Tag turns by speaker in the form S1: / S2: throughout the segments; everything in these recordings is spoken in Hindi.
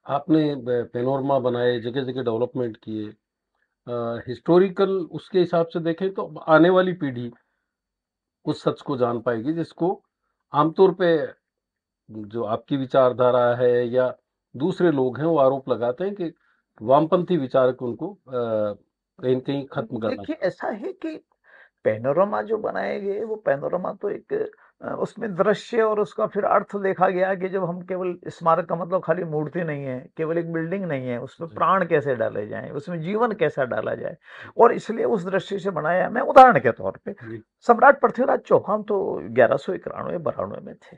S1: आपने पेनोरमा बनाए, जगह जगह डेवलपमेंट किए, हिस्टोरिकल उसके हिसाब से देखें तो आने वाली पीढ़ी उस सच को जान पाएगी जिसको आमतौर पे जो आपकी विचारधारा है या दूसरे लोग हैं वो आरोप लगाते हैं कि वामपंथी विचारक उनको कहीं न कहीं खत्म करना
S2: देखिए,
S1: चाहते
S2: ऐसा है कि पैनोरमा जो बनाए गए वो पैनोरा तो एक उसमें दृश्य और उसका फिर अर्थ देखा गया कि जब हम केवल स्मारक का मतलब खाली मूर्ति नहीं है, केवल एक बिल्डिंग नहीं है, उसमें
S1: हैं।
S2: प्राण कैसे डाले जाएं, उसमें जीवन कैसा डाला जाए, और इसलिए उस दृष्टि से बनाया। मैं उदाहरण के तौर पे,
S1: जी,
S2: सम्राट पृथ्वीराज चौहान तो 1191-92 में थे,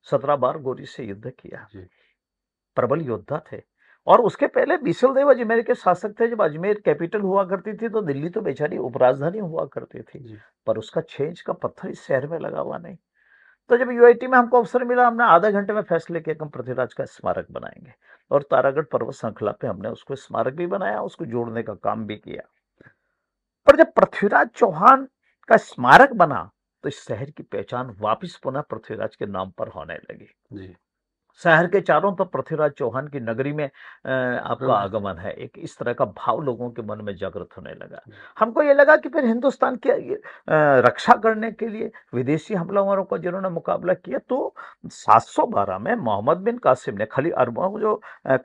S2: 17 बार गोरी से युद्ध किया,
S1: जी,
S2: प्रबल योद्धा थे। और उसके पहले बीसलदेव अजमेर के शासक थे। जब अजमेर कैपिटल हुआ करती थी तो दिल्ली तो बेचारी उपराजधानी हुआ करती थी,
S1: जी,
S2: पर उसका छेंच का पत्थर इस शहर में लगा हुआ नहीं। तो जब यूआईटी में हमको अवसर मिला, हमने आधे घंटे में फैसले किया कि हम पृथ्वीराज का स्मारक बनाएंगे, और तारागढ़ पर्वत श्रृंखला पे हमने उसको स्मारक भी बनाया, उसको जोड़ने का काम भी किया। पर जब पृथ्वीराज चौहान का स्मारक बना तो इस शहर की पहचान वापिस पुनः पृथ्वीराज के नाम पर होने लगी।
S1: जी।
S2: शहर के चारों तरफ पृथ्वीराज चौहान की नगरी में आपका
S1: प्रवेश है।
S2: आगमन है, एक इस तरह का भाव लोगों के मन में जागृत होने लगा।
S1: जी,
S2: हमको ये लगा कि फिर हिंदुस्तान की रक्षा करने के लिए विदेशी हमलावरों का जिन्होंने मुकाबला किया, तो 712 में मोहम्मद बिन कासिम ने खली अरबों जो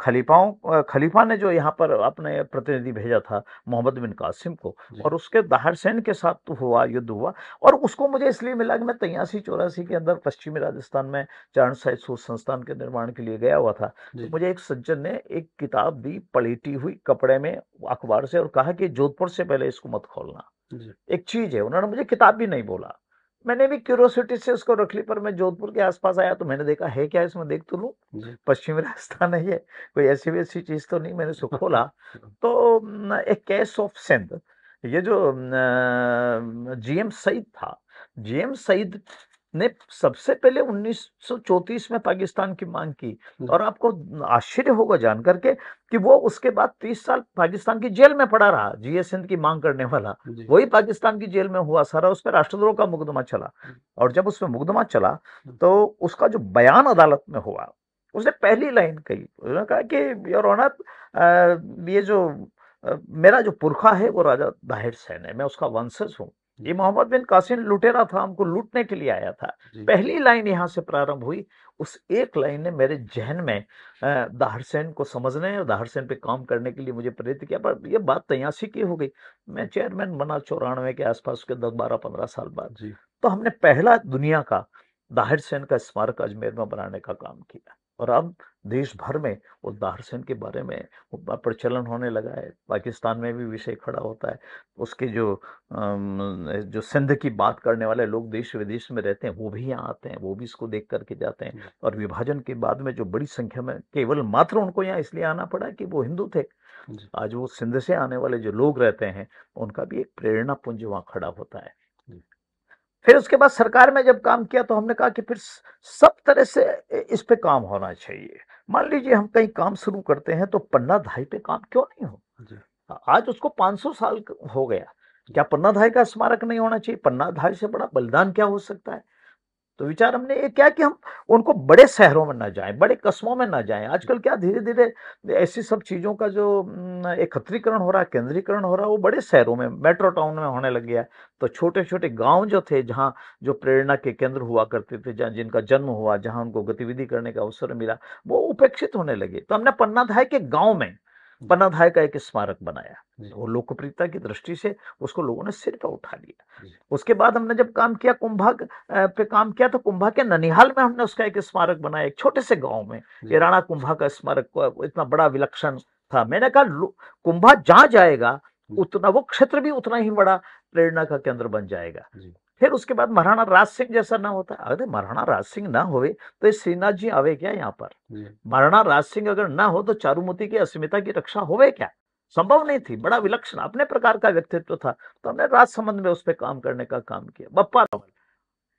S2: खलीफा ने जो यहाँ पर अपने प्रतिनिधि भेजा था, मोहम्मद बिन कासिम को,
S1: जी,
S2: और उसके दाहर सेन के साथ तो हुआ, युद्ध हुआ। और उसको मुझे इसलिए मिला कि मैं 83-84 के अंदर पश्चिमी राजस्थान में चारण साहित्य शोध संस्थान के निर्माण के लिए गया हुआ था। तो
S1: जी,
S2: मुझे एक सज्जन ने एक किताब दी, पलटी हुई कपड़े में, अखबार से, और कहा कि जोधपुर से पहले इसको मत खोलना,
S1: जी,
S2: एक चीज है। उन्होंने मुझे किताब भी नहीं बोला, मैंने भी क्यूरोसिटी से उसको रख ली। पर मैं जोधपुर के आसपास आया तो मैंने देखा है क्या इसमें, देख तो लूं,
S1: जी।
S2: पश्चिमी राजस्थान है ये, कोई ऐसी वैसी चीज तो नहीं। मैंने उसको खोला तो एक केस ऑफ सिंध, ये जो जीएम सईद था, जीएम सईद ने सबसे पहले 1934 में पाकिस्तान की मांग की।
S1: जी,
S2: और आपको आश्चर्य होगा जानकर के कि वो उसके बाद 30 साल पाकिस्तान की जेल में पड़ा रहा, जीए सिंध की मांग करने वाला।
S1: जी,
S2: वही पाकिस्तान की जेल में हुआ सारा, उस पर राष्ट्रद्रोह का मुकदमा चला। और जब उसमें मुकदमा चला तो उसका जो बयान अदालत में हुआ, उसने पहली लाइन कही, उसने कहा कि योर ऑनर, ये जो मेरा जो पुरखा है वो राजा दाहिर सेन है, मैं उसका वंशज हूँ। ये मोहम्मद बिन कासिम लुटेरा था, हमको लूटने के लिए आया था।
S1: जी,
S2: पहली लाइन यहाँ से प्रारंभ हुई। उस एक लाइन ने मेरे जहन में दाहिर सेन को समझने और दाहिर सेन पे काम करने के लिए मुझे प्रेरित किया। पर ये बात 83 की हो गई, मैं चेयरमैन बना 94 के आसपास के 10-12-15 साल बाद।
S1: जी,
S2: तो हमने पहला दुनिया का दाहिर सेन का स्मारक अजमेर में बनाने का काम किया, और अब देश भर में उस दाहिर सेन के बारे में प्रचलन होने लगा है। पाकिस्तान में भी विषय खड़ा होता है। उसके जो सिंध की बात करने वाले लोग देश विदेश में रहते हैं, वो भी यहाँ आते हैं, वो भी इसको देख करके जाते हैं।
S1: जी,
S2: और विभाजन के बाद में जो बड़ी संख्या में केवल मात्र उनको यहाँ इसलिए आना पड़ा कि वो हिंदू थे,
S1: जी,
S2: आज वो सिंध से आने वाले जो लोग रहते हैं, उनका भी एक प्रेरणा पुंज वहाँ खड़ा होता है।
S1: जी,
S2: फिर उसके बाद सरकार में जब काम किया तो हमने कहा कि फिर सब तरह से इस पे काम होना चाहिए। मान लीजिए हम कहीं काम शुरू करते हैं तो पन्ना धाई पे काम क्यों नहीं हो।
S1: जी,
S2: आज उसको 500 साल हो गया, क्या पन्ना धाई का स्मारक नहीं होना चाहिए? पन्ना धाई से बड़ा बलिदान क्या हो सकता है? तो विचार हमने ये किया कि हम उनको बड़े शहरों में ना जाएं, बड़े कस्बों में ना जाएं। आजकल क्या धीरे धीरे ऐसी सब चीजों का जो एकत्रीकरण हो रहा है, केंद्रीकरण हो रहा है, वो बड़े शहरों में, मेट्रो टाउन में होने लग गया। तो छोटे छोटे गांव जो थे, जहाँ जो प्रेरणा के केंद्र हुआ करते थे, जहाँ जिनका जन्म हुआ, जहाँ उनको गतिविधि करने का अवसर मिला, वो उपेक्षित होने लगे। तो हमने पन्नाधाय के गांव में
S1: जी,
S2: पन्नाधाय का एक स्मारक बनाया।
S1: जी,
S2: तो वो लोकप्रियता की दृष्टि से उसको लोगों ने सिर पर उठा लिया।
S1: जी,
S2: उसके बाद हमने जब काम किया कुंभा पे काम किया, तो कुंभा के ननिहाल में हमने उसका एक स्मारक बनाया, एक छोटे से गांव में। ये
S1: जी,
S2: राणा कुंभा का स्मारक इतना बड़ा विलक्षण था। मैंने कहा कुंभा जहां जाएगा
S1: जी,
S2: उतना वो क्षेत्र भी उतना ही बड़ा प्रेरणा का केंद्र बन जाएगा।
S1: जी,
S2: फिर उसके बाद महाराणा राज सिंह जैसा ना होता, अरे महाराणा राज सिंह ना होवे तो ये श्रीनाथ जी आवे क्या यहाँ पर?
S1: जी,
S2: महाराणा राज सिंह अगर ना हो तो चारुमती की अस्मिता की रक्षा होवे क्या? संभव नहीं थी। बड़ा विलक्षण अपने प्रकार का व्यक्तित्व था। तो हमने राजसमंद में उस पर काम करने का काम किया। बप्पा रावल,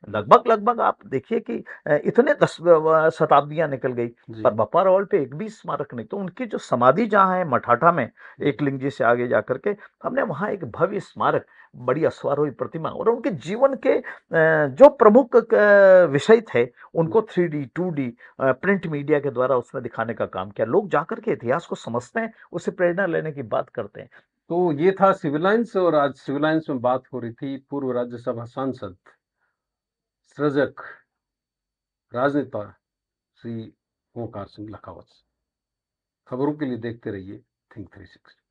S2: लगभग लगभग आप देखिए कि इतने 10 शताब्दियां निकल गई,
S1: जी।
S2: पर बप्पा रावल पे एक भी स्मारक नहीं। तो उनकी जो समाधि जहाँ है मठाठा में,
S1: जी।
S2: एकलिंग से आगे जाकर के, हमने वहाँ एक भव्य स्मारक, बड़ी अश्वारोही प्रतिमा, और उनके जीवन के जो प्रमुख विषय थे उनको 3D 2D प्रिंट मीडिया के द्वारा उसमें दिखाने का काम किया। लोग जाकर के इतिहास को समझते हैं, उससे प्रेरणा लेने की बात करते हैं।
S1: तो ये था सिविल लाइन्स, और आज सिविल लाइन्स में बात हो रही थी पूर्व राज्यसभा सांसद, सृजक, राजनेता श्री ओंकार सिंह लखावत से। खबरों के लिए देखते रहिए थिंक 360।